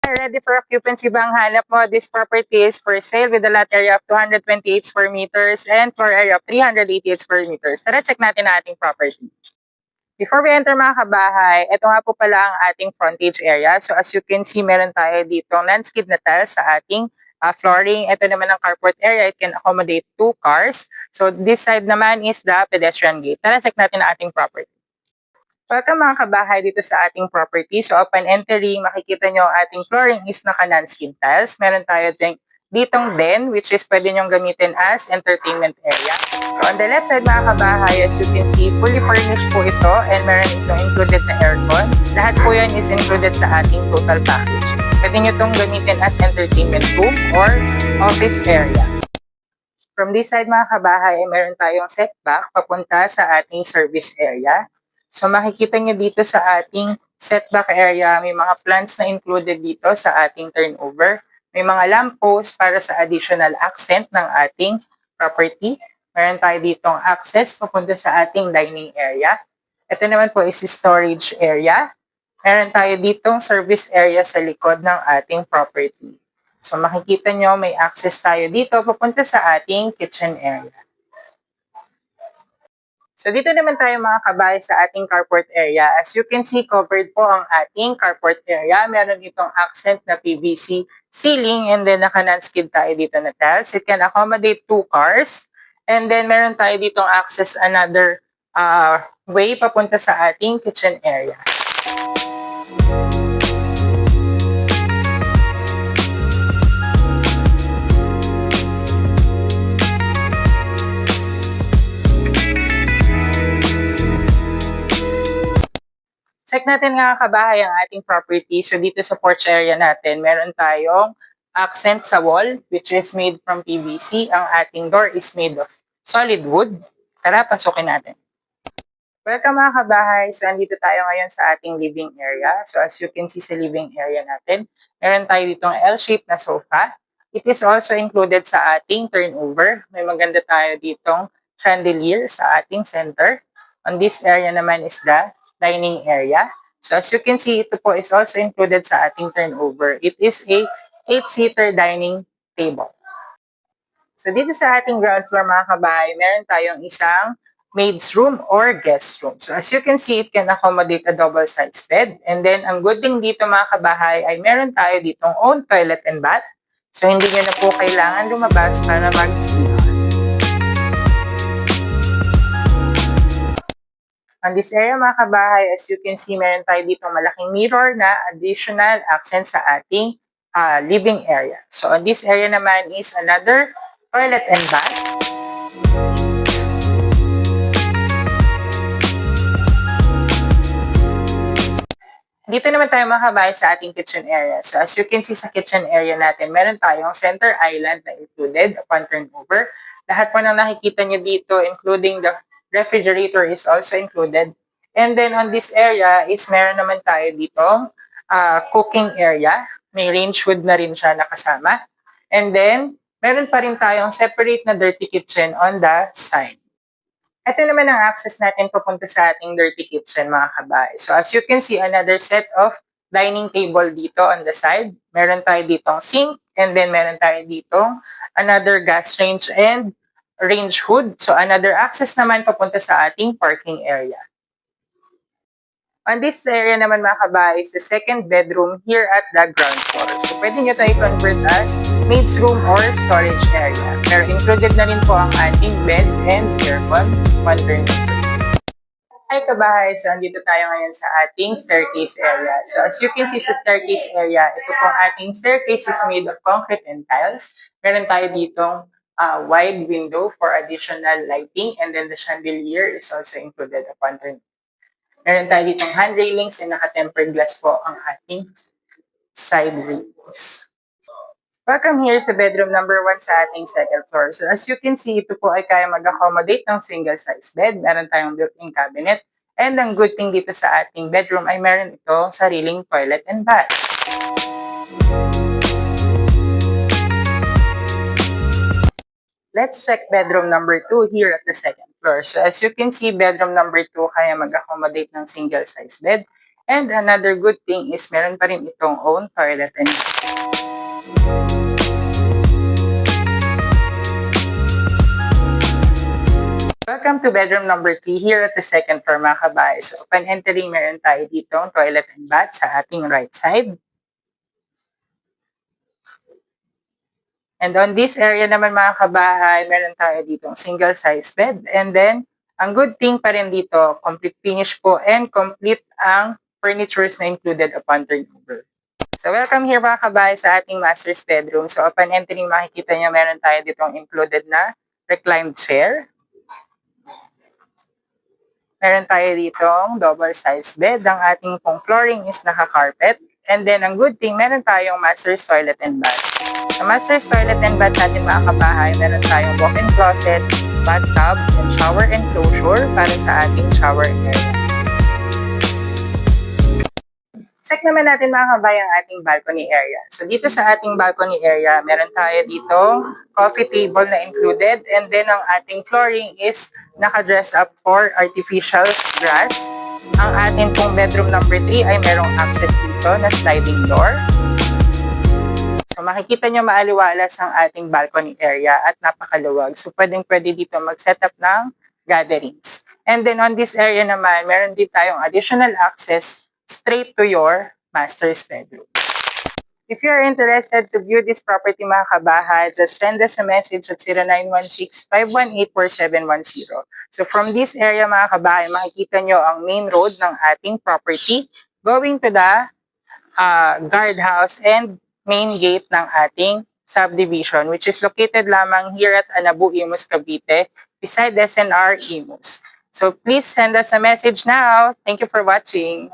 Ready for occupancy ba ang hanap mo? This property is for sale with a lot area of 228 square meters and floor area of 388 square meters. Tara, check natin ang ating property. Before we enter mga kabahay, ito nga po pala ang ating frontage area. So as you can see, meron tayo dito landscape na tiles sa ating flooring. Ito naman ang carport area. It can accommodate 2 cars. So this side naman is the pedestrian gate. Tara, check natin ang ating property. Welcome mga kabahay dito sa ating property. So upon entering, makikita nyo ang ating flooring is naka-non-skin tiles. Meron tayo ditong den, which is pwede nyong gamitin as entertainment area. So on the left side mga kabahay, as you can see, fully furnished po ito and meron itong included na aircon. Lahat po yan is included sa ating total package. Pwede nyo itong gamitin as entertainment room or office area. From this side mga kabahay, ay meron tayong setback papunta sa ating service area. So makikita nyo dito sa ating setback area, may mga plants na included dito sa ating turnover. May mga lamppost para sa additional accent ng ating property. Meron tayo ditong access papunta sa ating dining area. Ito naman po is storage area. Meron tayo ditong service area sa likod ng ating property. So makikita nyo may access tayo dito papunta sa ating kitchen area. So dito naman tayo mga kabahay sa ating carport area. As you can see, covered po ang ating carport area. Meron itong accent na PVC ceiling and then naka-non-skid tayo dito na tiles. It can accommodate 2 cars. And then meron tayo ditong access another way papunta sa ating kitchen area. Check natin nga kabahay ang ating property. So dito sa porch area natin, meron tayong accent sa wall which is made from PVC. Ang ating door is made of solid wood. Tara, pasukin natin. Welcome mga kabahay. So andito tayo ngayon sa ating living area. So as you can see sa living area natin, meron tayo ditong L-shaped na sofa. It is also included sa ating turnover. May maganda tayo ditong chandelier sa ating center. On this area naman is the dining area. So as you can see, ito po is also included sa ating turnover. It is a 8-seater dining table. So dito sa ating ground floor mga kabahay, meron tayong isang maid's room or guest room. So as you can see, it can accommodate a double-sized bed. And then ang good thing dito mga kabahay ay meron tayo ditong own toilet and bath. So hindi nyo na po kailangan lumabas para mag-sleep. On this area mga kabahay, as you can see, meron tayo dito malaking mirror na additional accent sa ating living area. So on this area naman is another toilet and bath. Dito naman tayo mga kabahay sa ating kitchen area. So as you can see sa kitchen area natin, meron tayong center island na included upon turnover. Lahat po ng nakikita nyo dito, including the refrigerator is also included. And then on this area is meron naman tayo ditong cooking area. May range hood na rin siya nakasama. And then, meron pa rin tayong separate na dirty kitchen on the side. Ito naman ang access natin papunta sa ating dirty kitchen mga kabahay. So as you can see, another set of dining table dito on the side. Meron tayo ditong sink and then meron tayo ditong another gas range and range hood. So another access naman papunta sa ating parking area. On this area naman mga kabahay is the second bedroom here at the ground floor. So pwede nyo ito i-convert as maid's room or storage area. Pero included na rin po ang ating bed and aircon on turnover. Hi kabahay! So andito tayo ngayon sa ating staircase area. So as you can see sa staircase area, ito pong ating staircase is made of concrete and tiles. Meron tayo ditong wide window for additional lighting and then the chandelier is also included upon turnover. Meron tayo ditong hand railings and naka-tempered glass po ang ating side railings. Welcome here sa bedroom number 1 sa ating second floor. So as you can see, ito po ay kaya mag-accommodate ng single-size bed. Meron tayong built-in cabinet. And ang good thing dito sa ating bedroom ay meron itong sariling toilet and bath. Let's check bedroom number 2 here at the second floor. So as you can see, bedroom number 2 kaya mag-accommodate ng single-size bed. And another good thing is meron pa rin itong own toilet and welcome to bedroom number 3 here at the second floor mga kabahay. So upon entering, meron tayo dito toilet and bath sa ating right side. And on this area naman mga kabahay, meron tayo ditong single size bed. And then, ang good thing pa rin dito, complete finish po and complete ang furnitures na included upon turnover. So welcome here mga kabahay sa ating master's bedroom. So upon entering, makikita nyo meron tayo ditong included na reclined chair. Meron tayo ditong double size bed. Ang ating pong flooring is naka-carpet. And then ang good thing, meron tayong master's toilet and bath. Sa master's toilet and bath natin mga kabahay, meron tayong walk-in closet, bathtub, and shower enclosure para sa ating shower area. Check naman natin mga kabay ang ating balcony area. So dito sa ating balcony area, meron tayo dito coffee table na included, and then ang ating flooring is naka-dress up for artificial grass. Ang ating pong bedroom number 3 ay merong access dito na sliding door. So makikita nyo maaliwalas ang ating balcony area at napakaluwag. So pwedeng-pwede dito mag-setup ng gatherings. And then on this area naman, meron din tayong additional access straight to your master's bedroom. If you are interested to view this property mga kabahay, just send us a message at 0916-518-4710. So from this area mga kabahay, makikita nyo ang main road ng ating property going to the guardhouse and main gate ng ating subdivision, which is located lamang here at Anabu, Imus, Cavite, beside SNR Imus. So please send us a message now. Thank you for watching.